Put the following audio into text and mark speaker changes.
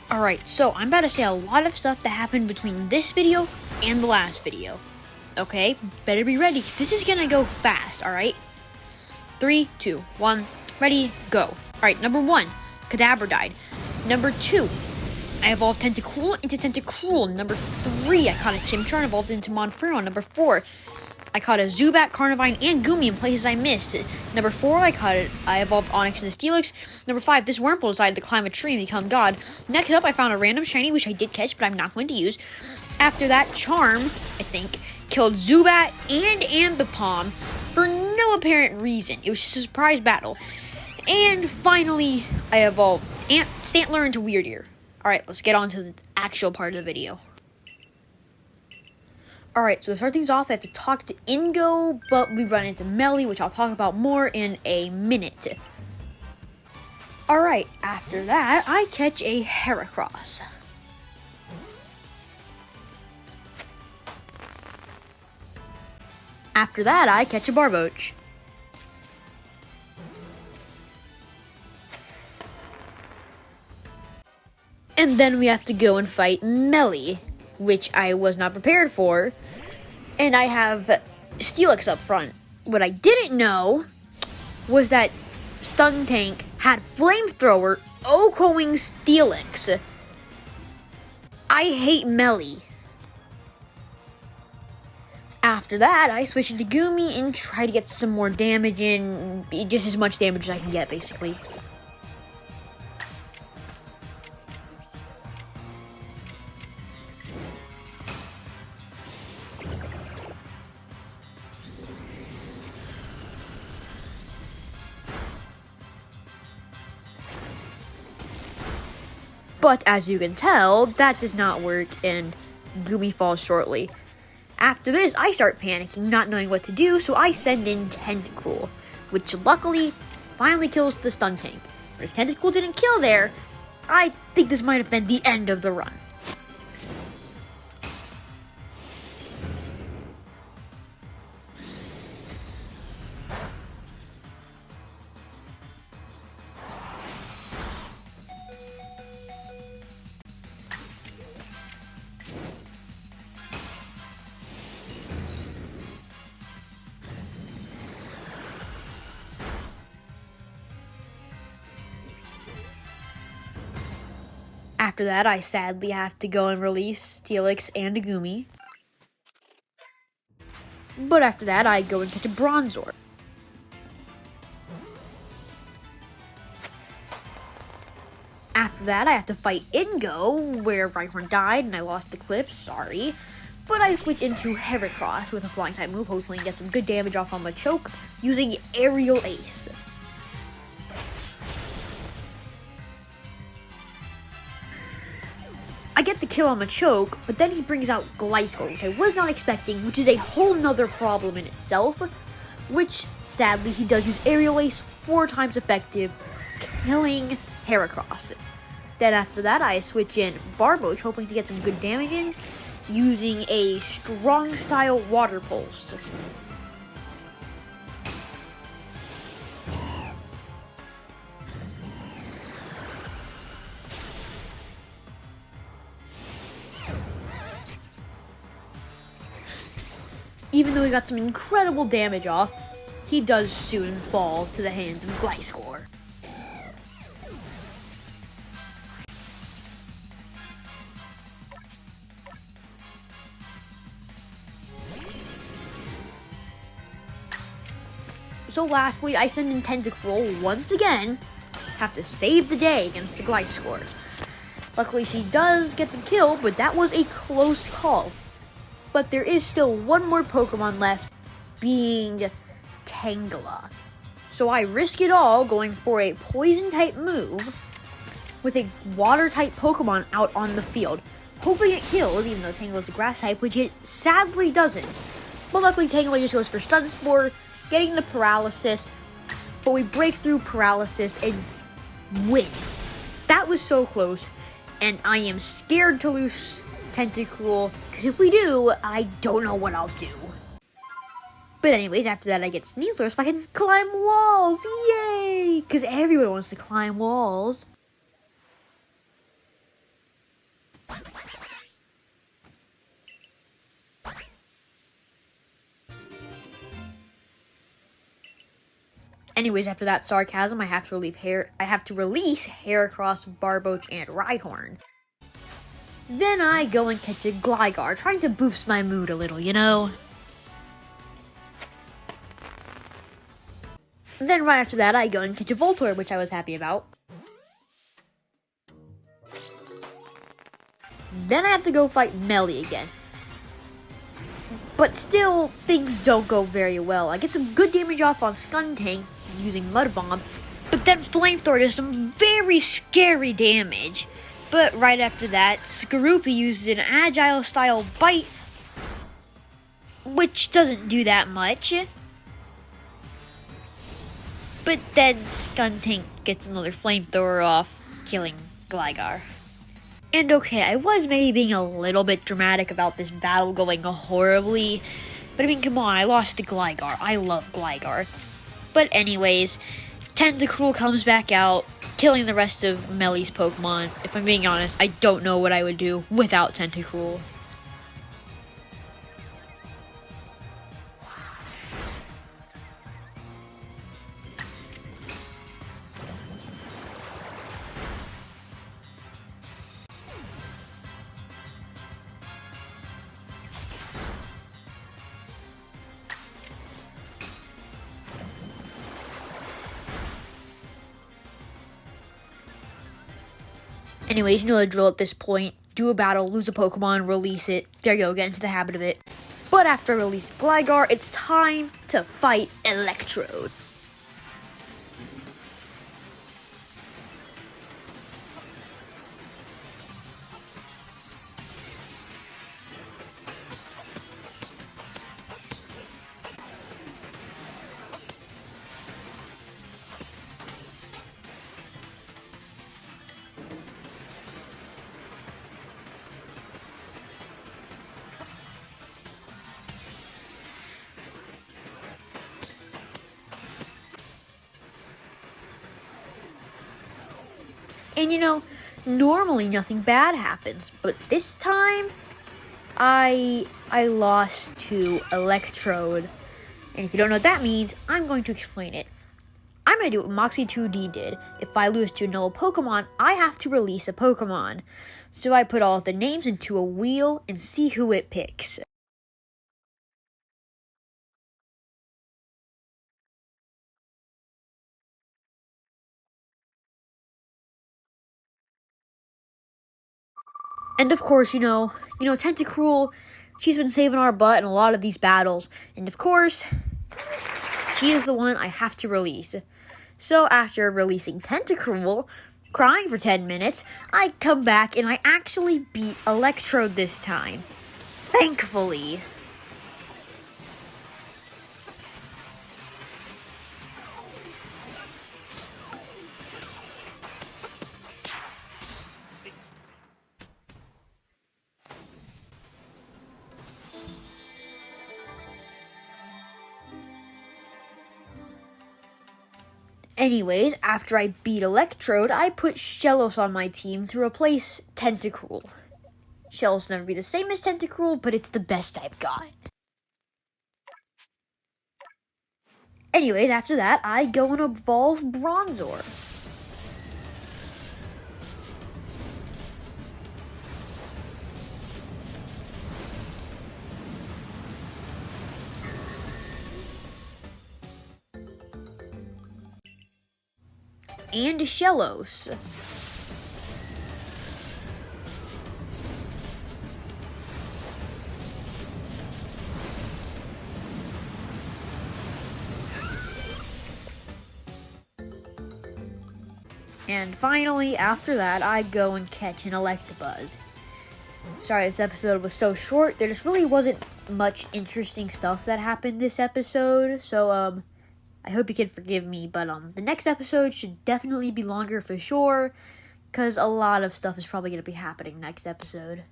Speaker 1: Alright, so I'm about to say a lot of stuff that happened between this video and the last video. Okay, better be ready, because this is gonna go fast, alright? 3, 2, 1, ready, go. Alright, number 1, Kadabra died. Number 2, I evolved Tentacruel into Tentacruel. Number 3, I caught a Chimchar and evolved into Monferno. Number 4, I caught a Zubat, Carnivine, and Goomy in places I missed. Number 4, I evolved Onix into Steelix. Number 5, this Wurmple decided to climb a tree and become God. Next up, I found a random shiny, which I did catch, but I'm not going to use. After that, Charm, I think, killed Zubat and Ambipom for no apparent reason. It was just a surprise battle. And finally, I evolved Stantler into Weirdear. Alright, let's get on to the actual part of the video. Alright, so to start things off, I have to talk to Ingo, but we run into Melly, which I'll talk about more in a minute. Alright, after that, I catch a Heracross. After that, I catch a Barboach. And then we have to go and fight Melly, which I was not prepared for. And I have Steelix up front. What I didn't know was that Stuntank had Flamethrower OHKOing Steelix. I hate Melly. After that, I switch into Goomy and try to get some more damage in. Just as much damage as I can get, basically. But as you can tell, that does not work and Goomy falls shortly. After this, I start panicking, not knowing what to do, so I send in Tentacruel, which luckily finally kills the Stuntank. But if Tentacruel didn't kill there, I think this might have been the end of the run. After that, I sadly have to go and release Steelix and a Goomy. But after that, I go and catch a Bronzor. After that, I have to fight Ingo, where Rhyhorn died and I lost the clip, sorry. But I switch into Heracross with a flying type move, hopefully get some good damage off on Machoke using Aerial Ace. I get the kill on Machoke, but then he brings out Gliscor, which I was not expecting, which is a whole nother problem in itself, which, sadly, he does use Aerial Ace 4 times effective, killing Heracross. Then after that, I switch in Barboach, hoping to get some good damage in, using a strong-style Water Pulse. Even though he got some incredible damage off, he does soon fall to the hands of Gliscor. So lastly, I send in Tentacruel once again, have to save the day against the Gliscor. Luckily she does get the kill, but that was a close call. But there is still one more Pokemon left, being Tangela. So I risk it all going for a Poison-type move with a Water-type Pokemon out on the field, hoping it kills, even though Tangela's a Grass-type, which it sadly doesn't. But luckily Tangela just goes for Stun Spore, getting the Paralysis, but we break through Paralysis and win. That was so close, and I am scared to lose Tentacruel, because if we do, I don't know what I'll do. But anyways, after that I get Sneasler so I can climb walls, yay! Because everyone wants to climb walls. Anyways, after that sarcasm, I have to release Heracross, Barboach, and Rhyhorn. Then I go and catch a Gligar, trying to boost my mood a little, you know? Then right after that, I go and catch a Voltorb, which I was happy about. Then I have to go fight Melly again. But still, things don't go very well. I get some good damage off on Skuntank using Mud Bomb, but then Flamethrower does some very scary damage. But right after that, Skorupi uses an Agile-style Bite, which doesn't do that much. But then Skuntank gets another Flamethrower off, killing Gligar. And okay, I was maybe being a little bit dramatic about this battle going horribly, but I mean, come on, I lost to Gligar. I love Gligar. But anyways, Tentacruel comes back out, killing the rest of Melly's Pokemon. If I'm being honest, I don't know what I would do without Tentacruel. Anyways, you know the drill at this point. Do a battle, lose a Pokemon, release it. There you go, get into the habit of it. But after I release Gligar, it's time to fight Electrode. And you know, normally nothing bad happens, but this time, I lost to Electrode. And if you don't know what that means, I'm going to explain it. I'm going to do what Moxie 2D did. If I lose to a noble Pokemon, I have to release a Pokemon. So I put all of the names into a wheel and see who it picks. And of course, you know, Tentacruel, she's been saving our butt in a lot of these battles. And of course, she is the one I have to release. So after releasing Tentacruel, crying for 10 minutes, I come back and I actually beat Electrode this time. Thankfully. Anyways, after I beat Electrode, I put Shellos on my team to replace Tentacruel. Shellos will never be the same as Tentacruel, but it's the best I've got. Anyways, after that, I go and evolve Bronzor. And Shellos. And finally, after that, I go and catch an Electabuzz. Sorry, this episode was so short. There just really wasn't much interesting stuff that happened this episode. So, I hope you can forgive me, but the next episode should definitely be longer for sure, because a lot of stuff is probably going to be happening next episode.